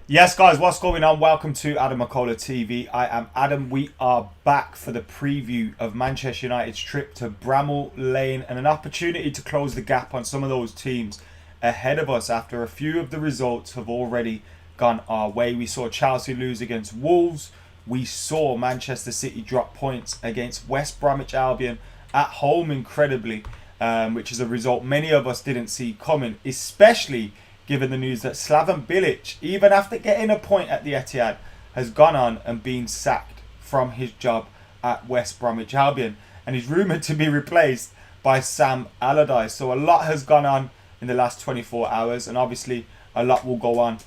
Yes, guys, what's going on? Welcome to AdamMcKola TV. I am Adam. We are back for the preview of Manchester United's trip to Bramall Lane and an opportunity to close the gap on some of those teams ahead of us after a few of the results have already gone our way. We saw Chelsea lose against Wolves. We saw Manchester City drop points against West Bromwich Albion at home, incredibly, which is a result many of us didn't see coming, especially given the news that Slaven Bilic, even after getting a point at the Etihad, has gone on and been sacked from his job at West Bromwich Albion and is rumoured to be replaced by Sam Allardyce. So a lot has gone on in the last 24 hours, and obviously a lot will go on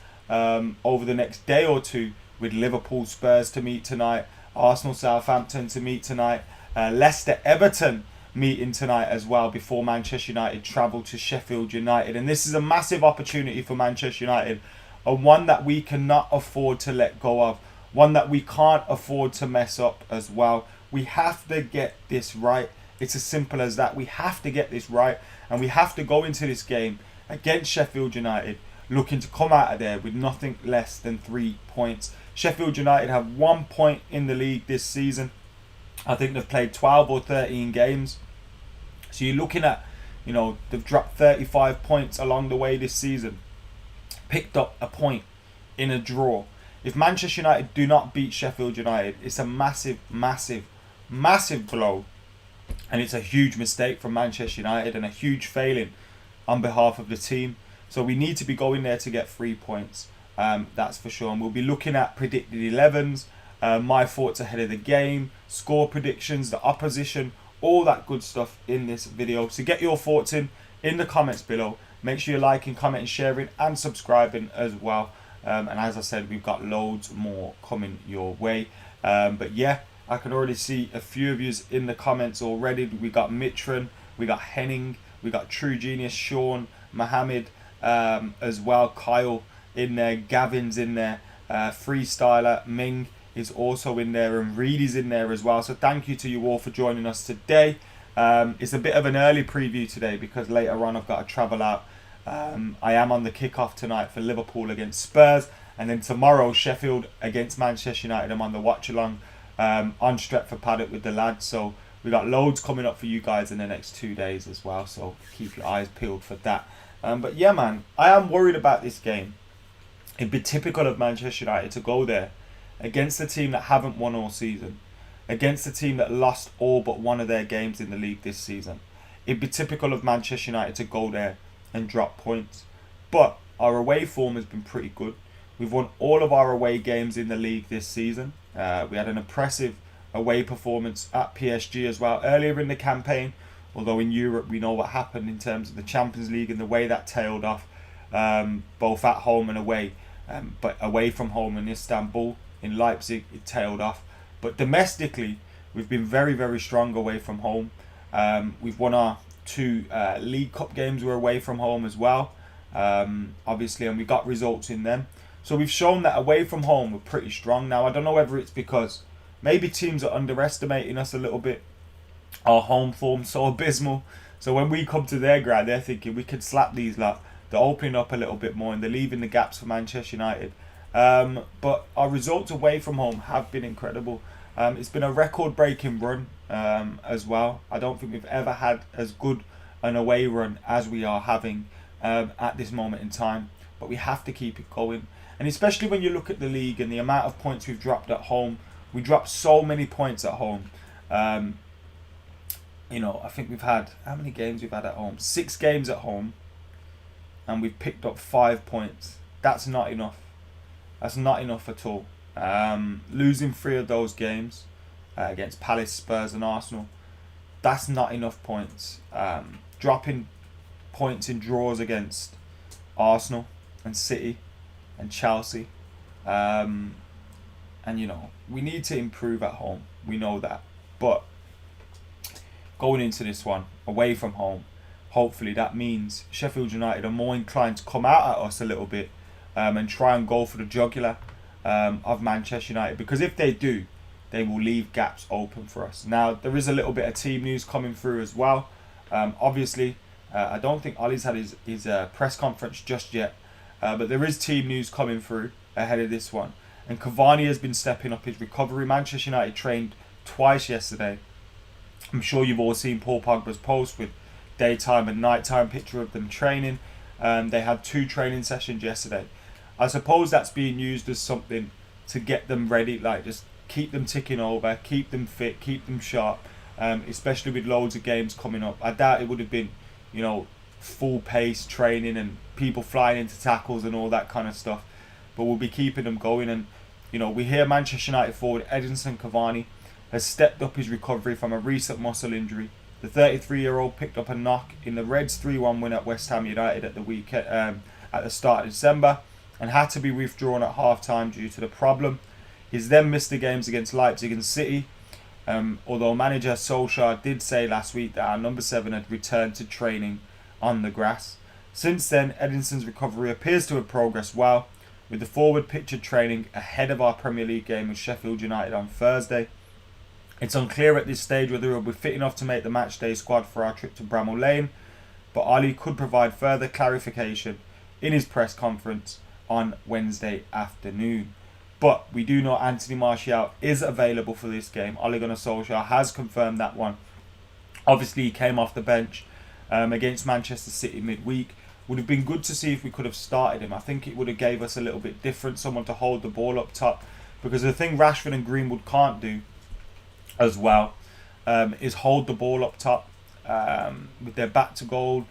over the next day or two, with Liverpool Spurs to meet tonight, Arsenal Southampton to meet tonight, Leicester Everton meeting tonight as well, before Manchester United travel to Sheffield United. And this is a massive opportunity for Manchester United, and one that we cannot afford to let go of, one that we can't afford to mess up as well. We have to get this right. It's as simple as that. We have to get this right, and we have to go into this game against Sheffield United looking to come out of there with nothing less than 3 points. Sheffield United have 1 point in the league this season. I think they've played 12 or 13 games. So you're looking at, they've dropped 35 points along the way this season. Picked up a point in a draw. If Manchester United do not beat Sheffield United, it's a massive, massive, massive blow. And it's a huge mistake from Manchester United and a huge failing on behalf of the team. So we need to be going there to get 3 points. That's for sure. And we'll be looking at predicted 11s, my thoughts ahead of the game, score predictions, the opposition, all that good stuff in this video. So get your thoughts in the comments below. Make sure you're liking, commenting, sharing and subscribing as well. And as I said, we've got loads more coming your way. But yeah, I can already see a few of you in the comments already. We got Mitron, we got Henning, we got True Genius, Sean, Mohammed as well, Kyle in there, Gavin's in there, Freestyler, Ming is also in there, and Reedy's in there as well. So thank you to you all for joining us today. It's a bit of an early preview today because later on I've got to travel out. I am on the kickoff tonight for Liverpool against Spurs, and then tomorrow Sheffield against Manchester United. I'm on the watch along on Stretford Paddock with the lads. So we got loads coming up for you guys in the next 2 days as well. So keep your eyes peeled for that. But yeah, man, I am worried about this game. It'd be typical of Manchester United to go there against a team that haven't won all season, against a team that lost all but one of their games in the league this season. It'd be typical of Manchester United to go there and drop points. But our away form has been pretty good. We've won all of our away games in the league this season. We had an impressive away performance at PSG as well earlier in the campaign, although in Europe we know what happened in terms of the Champions League and the way that tailed off, both at home and away. But away from home in Istanbul, in Leipzig, it tailed off. But domestically, we've been very, very strong away from home. We've won our 2 League Cup games. We're away from home as well, obviously, and we got results in them. So we've shown that away from home we're pretty strong. Now, I don't know whether it's because maybe teams are underestimating us a little bit. Our home form's so abysmal. So when we come to their ground, they're thinking we could slap these lot. They're opening up a little bit more and they're leaving the gaps for Manchester United. But our results away from home have been incredible. It's been a record-breaking run as well. I don't think we've ever had as good an away run as we are having at this moment in time. But we have to keep it going. And especially when you look at the league and the amount of points we've dropped at home. We dropped so many points at home. I think we've had, how many games we've had at home? 6 games at home. And we've picked up 5 points. That's not enough. That's not enough at all. Losing 3 of those games against Palace, Spurs and Arsenal, that's not enough points. Dropping points in draws against Arsenal and City and Chelsea. And we need to improve at home. We know that. But going into this one, away from home, hopefully that means Sheffield United are more inclined to come out at us a little bit and try and go for the jugular of Manchester United. Because if they do, they will leave gaps open for us. Now, there is a little bit of team news coming through as well. Obviously, I don't think Ollie's had his press conference just yet. But there is team news coming through. ahead of this one. And Cavani has been stepping up his recovery. Manchester United trained twice yesterday. I'm sure you've all seen Paul Pogba's post with daytime and nighttime picture of them training. They had 2 training sessions yesterday. I suppose that's being used as something to get them ready, like just keep them ticking over, keep them fit, keep them sharp, especially with loads of games coming up. I doubt it would have been, full pace training and people flying into tackles and all that kind of stuff, but we'll be keeping them going. And we hear Manchester United forward Edinson Cavani has stepped up his recovery from a recent muscle injury. The 33-year-old picked up a knock in the Reds' 3-1 win at West Ham United at the weekend, at the start of December, and had to be withdrawn at half-time due to the problem. He's then missed the games against Leipzig and City, although manager Solskjaer did say last week that our number 7 had returned to training on the grass. Since then, Edinson's recovery appears to have progressed well, with the forward pictured training ahead of our Premier League game with Sheffield United on Thursday. It's unclear at this stage whether he'll be fit enough to make the matchday squad for our trip to Bramall Lane, but Ali could provide further clarification in his press conference on Wednesday afternoon. But we do know Anthony Martial is available for this game. Ole Gunnar Solskjaer has confirmed that one. Obviously, he came off the bench against Manchester City midweek. Would have been good to see if we could have started him. I think it would have gave us a little bit different, someone to hold the ball up top. Because the thing Rashford and Greenwood can't do as well is hold the ball up top with their back to goal,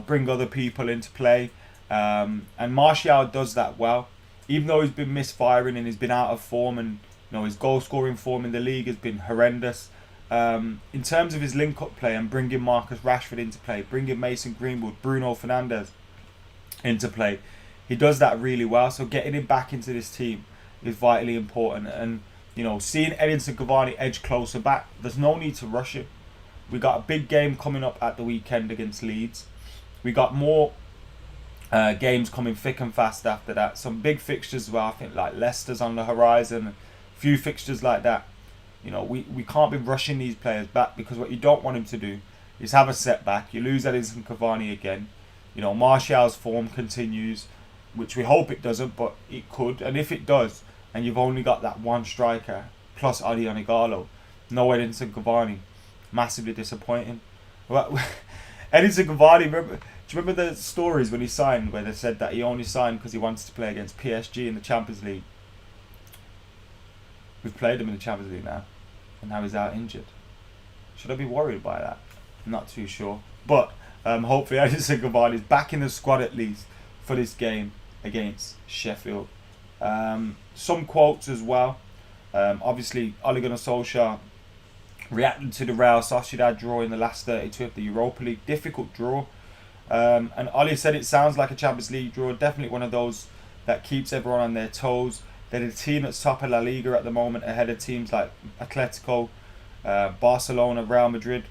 bring other people into play. And Martial does that well. Even though he's been misfiring and he's been out of form, and his goal scoring form in the league has been horrendous. In terms of his link-up play and bringing Marcus Rashford into play, bringing Mason Greenwood, Bruno Fernandes into play, he does that really well. So getting him back into this team is vitally important. And seeing Edinson Cavani edge closer back, there's no need to rush it. We got a big game coming up at the weekend against Leeds. We got more games coming thick and fast after that. Some big fixtures as well. I think like Leicester's on the horizon. A few fixtures like that. We can't be rushing these players back, because what you don't want him to do is have a setback. You lose Edinson Cavani again. Martial's form continues, which we hope it doesn't, but it could. And if it does, and you've only got that one striker plus Odion Igalo, no Edinson Cavani, massively disappointing. Well, Edinson Cavani, do you remember the stories when he signed, where they said that he only signed because he wanted to play against PSG in the Champions League? We've played him in the Champions League now, and now he's out injured. Should I be worried by that? I'm not too sure. But hopefully Edinson Cavani is back in the squad at least for this game against Sheffield. Some quotes as well. Obviously, Ole Gunnar Solskjaer reacting to the Real Sociedad draw in the last 32 of the Europa League. Difficult draw. And Ole said it sounds like a Champions League draw. Definitely one of those that keeps everyone on their toes. They're the team that's top of La Liga at the moment, ahead of teams like Atletico, Barcelona, Real Madrid.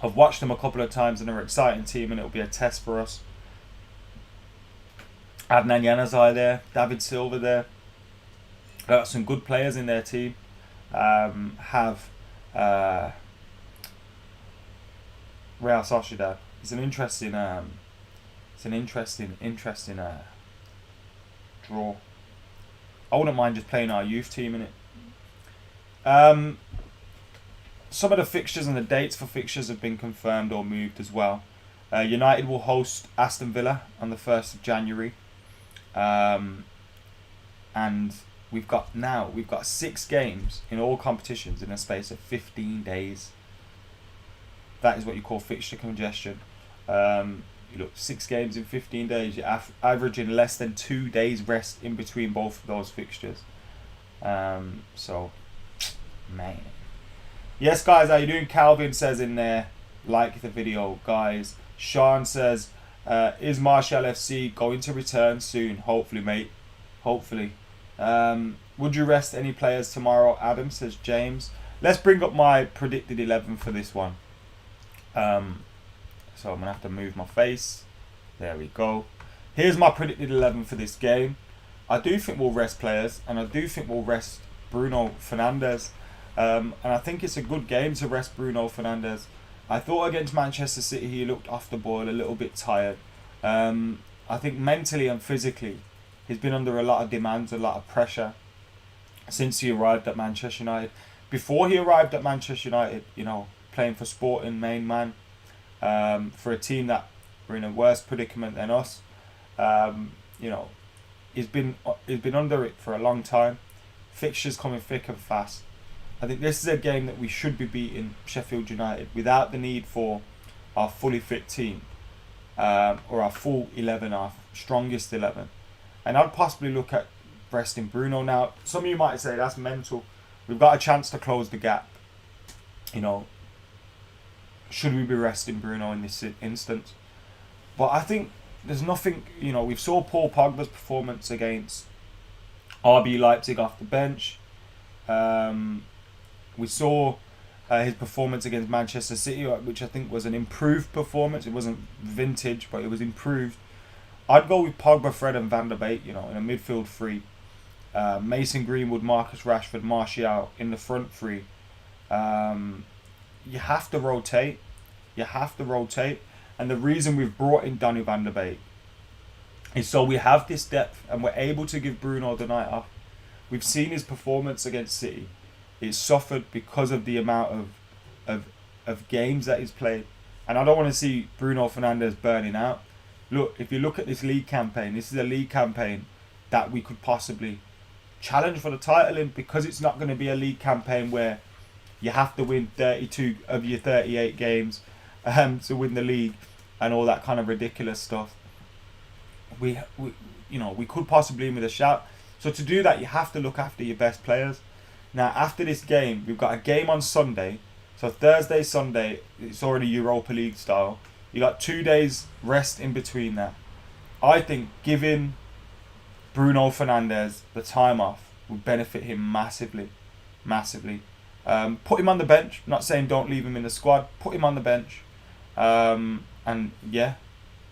I've watched them a couple of times and they're an exciting team, and it'll be a test for us. Adnan Januzaj there, David Silva there. Some good players in their team. Have Real Sociedad. It's an interesting draw. I wouldn't mind just playing our youth team in it. Some of the fixtures and the dates for fixtures have been confirmed or moved as well. United will host Aston Villa on the 1st of January. And we've got 6 games in all competitions in a space of 15 days. That is what you call fixture congestion. 6 games in 15 days. You're averaging less than 2 days rest in between both of those fixtures. So, man. Yes, guys, how you doing? Calvin says in there, like the video, guys. Sean says, is Martial FC going to return soon? Hopefully, mate. Hopefully. Would you rest any players tomorrow? Adam, says James. Let's bring up my predicted 11 for this one. So I'm going to have to move my face. There we go. Here's my predicted 11 for this game. I do think we'll rest players, and I do think we'll rest Bruno Fernandes. And I think it's a good game to rest Bruno Fernandes. I thought against Manchester City he looked off the ball, a little bit tired. I think mentally and physically He's been under a lot of demands, a lot of pressure since he arrived at Manchester United. Before he arrived at Manchester United, playing for Sporting, main man, for a team that were in a worse predicament than us. He's been under it for a long time. Fixtures coming thick and fast. I think this is a game that we should be beating Sheffield United without the need for our fully fit team, or our full 11, our strongest 11. And I'd possibly look at resting Bruno. Now, some of you might say that's mental. We've got a chance to close the gap. Should we be resting Bruno in this instance? But I think there's nothing, we saw Paul Pogba's performance against RB Leipzig off the bench. We saw his performance against Manchester City, which I think was an improved performance. It wasn't vintage, but it was improved. I'd go with Pogba, Fred and Van der Beek, in a midfield three. Mason Greenwood, Marcus Rashford, Martial in the front three. You have to rotate. And the reason we've brought in Donny van der Beek is so we have this depth and we're able to give Bruno the night off. We've seen his performance against City. It's suffered because of the amount of games that he's played. And I don't want to see Bruno Fernandes burning out. Look, if you look at this league campaign, this is a league campaign that we could possibly challenge for the title in, because it's not going to be a league campaign where you have to win 32 of your 38 games to win the league and all that kind of ridiculous stuff. We could possibly win with a shout. So to do that, you have to look after your best players. Now, after this game, we've got a game on Sunday. So Thursday, Sunday, it's already Europa League style. You got 2 days rest in between that. I think giving Bruno Fernandes the time off would benefit him massively. Put him on the bench. I'm not saying don't leave him in the squad. Put him on the bench. And yeah,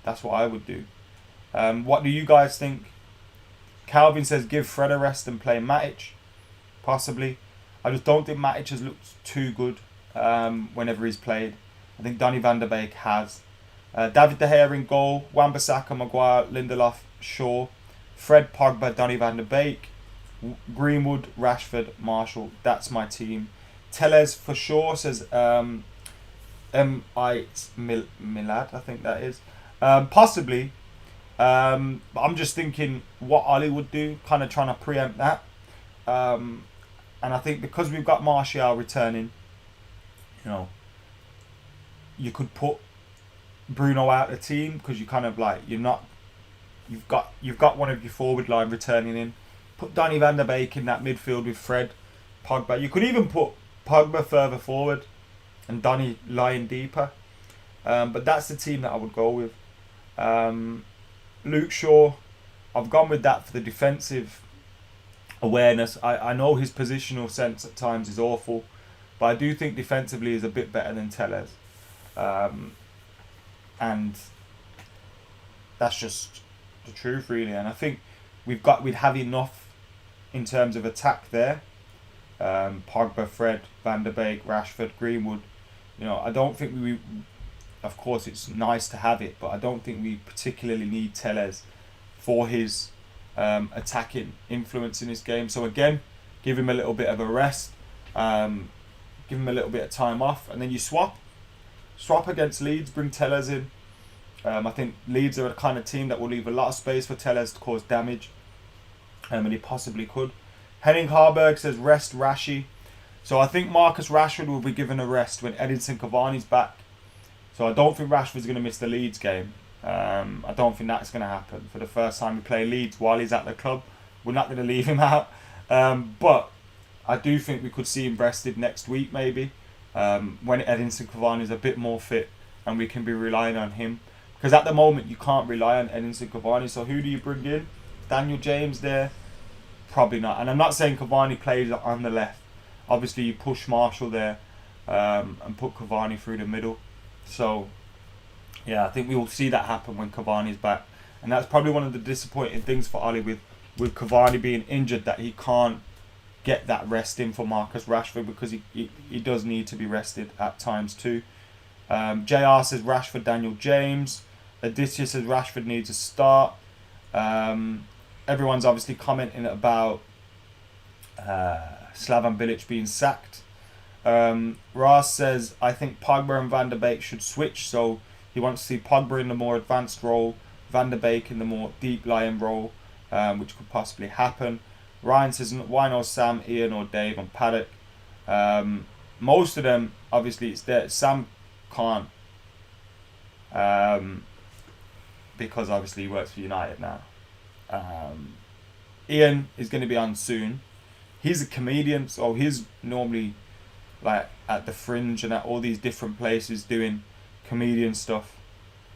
that's what I would do. What do you guys think? Calvin says give Fred a rest and play Matic. Possibly. I just don't think Matic has looked too good whenever he's played. I think Donny van der Beek has. David De Gea in goal. Wan-Bissaka, Maguire, Lindelof, Shaw, Fred, Pogba, Donny van der Beek, Greenwood, Rashford, Marshall. That's my team. Tellez for sure, says M.I. Milad, I think that is. Possibly. But I'm just thinking what Ollie would do, kind of trying to preempt that. And I think because we've got Martial returning, you could put Bruno out of the team, because you kind of like, you've got one of your forward line returning in. Put Donny van der Beek in that midfield with Fred, Pogba. You could even put Pogba further forward and Donny lying deeper. But that's the team that I would go with. Luke Shaw, I've gone with that for the defensive awareness. I know his positional sense at times is awful, but I do think defensively is a bit better than Tellez. And that's just the truth, really. And I think we'd have enough in terms of attack there. Pogba, Fred, Van der Beek, Rashford, Greenwood. I don't think we. Of course, it's nice to have it, but I don't think we particularly need Tellez for his attacking influence in this game. So again, give him a little bit of a rest, give him a little bit of time off, and then you swap against Leeds, bring Tellez in. I think Leeds are a kind of team that will leave a lot of space for Tellez to cause damage, and he possibly could. Henning Harburg says rest Rashi. So I think Marcus Rashford will be given a rest when Edinson Cavani's back. So I don't think Rashford's going to miss the Leeds game. I don't think that's going to happen. For the first time we play Leeds while he's at the club, we're not going to leave him out. But I do think we could see him rested next week maybe, when Edinson Cavani's a bit more fit and we can be relying on him. Because at the moment you can't rely on Edinson Cavani. So who do you bring in? Daniel James there? Probably not. And I'm not saying Cavani plays on the left. Obviously you push Marshall there and put Cavani through the middle. So yeah, I think we will see that happen when Cavani's back. And that's probably one of the disappointing things for Ollie with Cavani being injured, that he can't get that rest in for Marcus Rashford, because he does need to be rested at times too. JR says Rashford, Daniel James. Aditya says Rashford needs a start. everyone's obviously commenting about Slaven Bilic being sacked. Ross says, I think Pogba and Van der Beek should switch, so he wants to see Pogba in the more advanced role, Van der Beek in the more deep lying role, which could possibly happen. Ryan says, why no Sam, Ian or Dave on Paddock? Most of them, obviously, it's there. Sam can't, because obviously he works for United now. Ian is going to be on soon. He's a comedian, so he's normally like at the Fringe and at all these different places doing comedian stuff.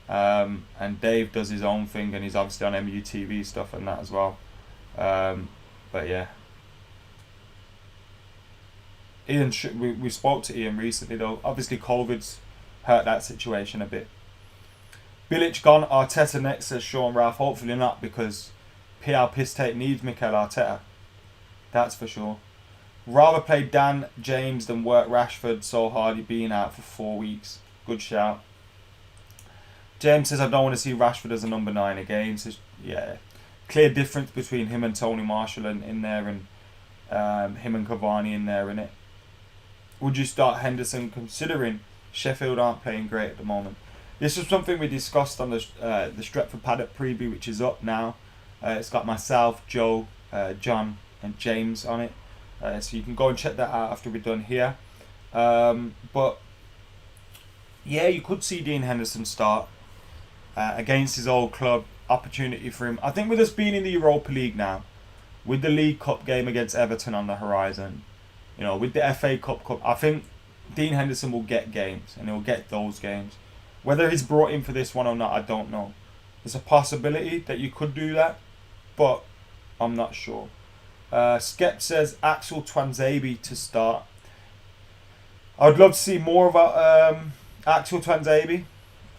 And Dave does his own thing, and he's obviously on MUTV stuff and that as well. But yeah. Ian, we spoke to Ian recently though. Obviously COVID's hurt that situation a bit. Bilic gone, Arteta next, says Sean Ralph. Hopefully not, because PL Piss Take needs Mikel Arteta. That's for sure. Rather play Dan James than work Rashford so hard, he's being out for 4 weeks. Good shout. James says, I don't want to see Rashford as a number 9 again. Says, yeah, clear difference between him and Tony Marshall in there, and him and Cavani in there, innit? Would you start Henderson, considering Sheffield aren't playing great at the moment? This was something we discussed on the Stretford Paddock preview, which is up now. It's got myself, Joe, John and James on it. So you can go and check that out after we're done here. But yeah, you could see Dean Henderson start against his old club. Opportunity for him. I think with us being in the Europa League now, with the League Cup game against Everton on the horizon, you know, with the FA Cup, I think Dean Henderson will get games, and he'll get those games. Whether he's brought in for this one or not, I don't know. There's a possibility that you could do that, but I'm not sure. Skep says Axel Twanzebe to start. I would love to see more about Axel Twanzebe,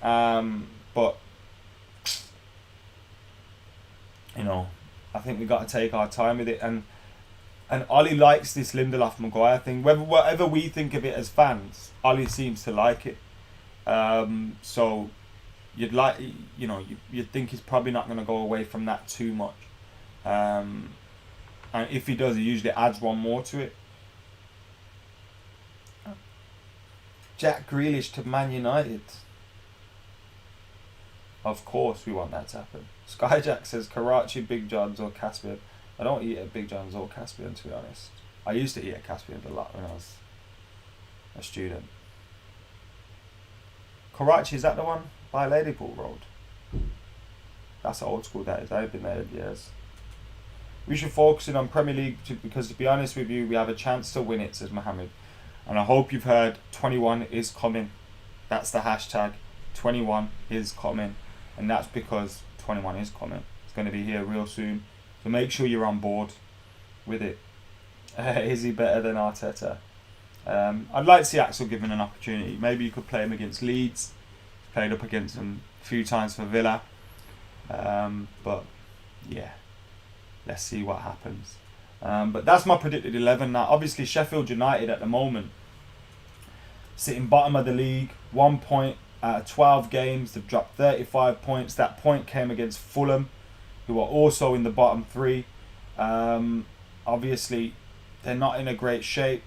but you know, I think we got to take our time with it. And Ollie likes this Lindelof Maguire thing. Whatever we think of it as fans, Ollie seems to like it. So you'd like, you know, you'd think he's probably not going to go away from that too much. And if he does, he usually adds one more to it. Jack Grealish to Man United. Of course we want that to happen. Skyjack says Karachi, Big John's or Caspian. I don't eat at Big John's or Caspian, to be honest. I used to eat at Caspian a lot when I was a student. Karachi, is that the one by Ladypool Road? That's old school, that is. I haven't been there in years. We should focus in on Premier League because, to be honest with you, we have a chance to win it, says Mohammed. And I hope you've heard 21 is coming. That's the hashtag. 21 is coming. And that's because 21 is coming. It's going to be here real soon. So make sure you're on board with it. Is he better than Arteta? I'd like to see Axel given an opportunity. Maybe you could play him against Leeds. He's played up against them a few times for Villa. But yeah, let's see what happens. But that's my predicted 11 now. Obviously Sheffield United at the moment sitting bottom of the league, 1 point out of 12 games. They've dropped 35 points. That point came against Fulham, who are also in the bottom 3. Obviously they're not in a great shape.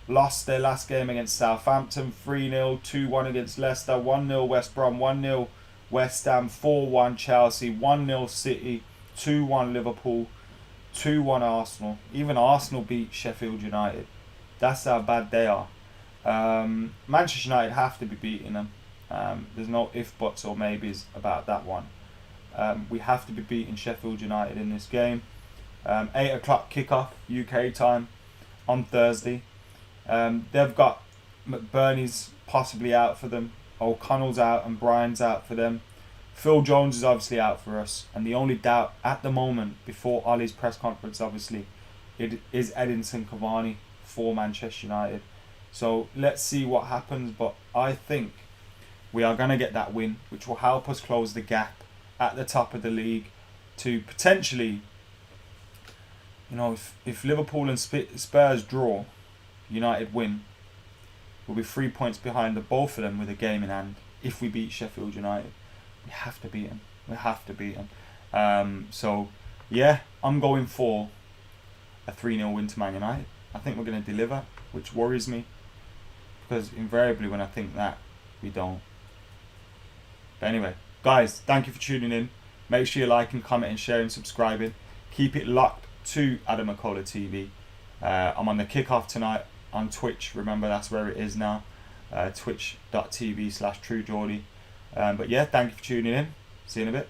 Lost their last game against Southampton 3-0, 2-1 against Leicester, 1-0 West Brom, 1-0 West Ham, 4-1 Chelsea, 1-0 City, 2-1 Liverpool, 2-1 Arsenal. Even Arsenal beat Sheffield United. That's how bad they are. Manchester United have to be beating them. There's no if, buts or maybes about that one. We have to be beating Sheffield United in this game. 8 o'clock kickoff UK time on Thursday. They've got McBurney's possibly out for them. O'Connell's out and Bryan's out for them. Phil Jones is obviously out for us. And the only doubt at the moment, before Ollie's press conference obviously, it is Edinson Cavani for Manchester United. So let's see what happens. But I think we are going to get that win, which will help us close the gap at the top of the league to potentially, you know, if Liverpool and Spurs draw, United win, we'll be 3 points behind the both of them with a game in hand. If we beat Sheffield United, we have to beat them. We have to beat them. So yeah, I'm going for a 3-0 win to Man United. I think we're going to deliver, which worries me, because invariably when I think that, we don't. But anyway, guys, thank you for tuning in. Make sure you liking, commenting, sharing, subscribing. Keep it locked to AdamMcKola TV. I'm on the kickoff tonight on Twitch. Remember, that's where it is now. Twitch.tv/TrueGeordie. But yeah, thank you for tuning in. See you in a bit.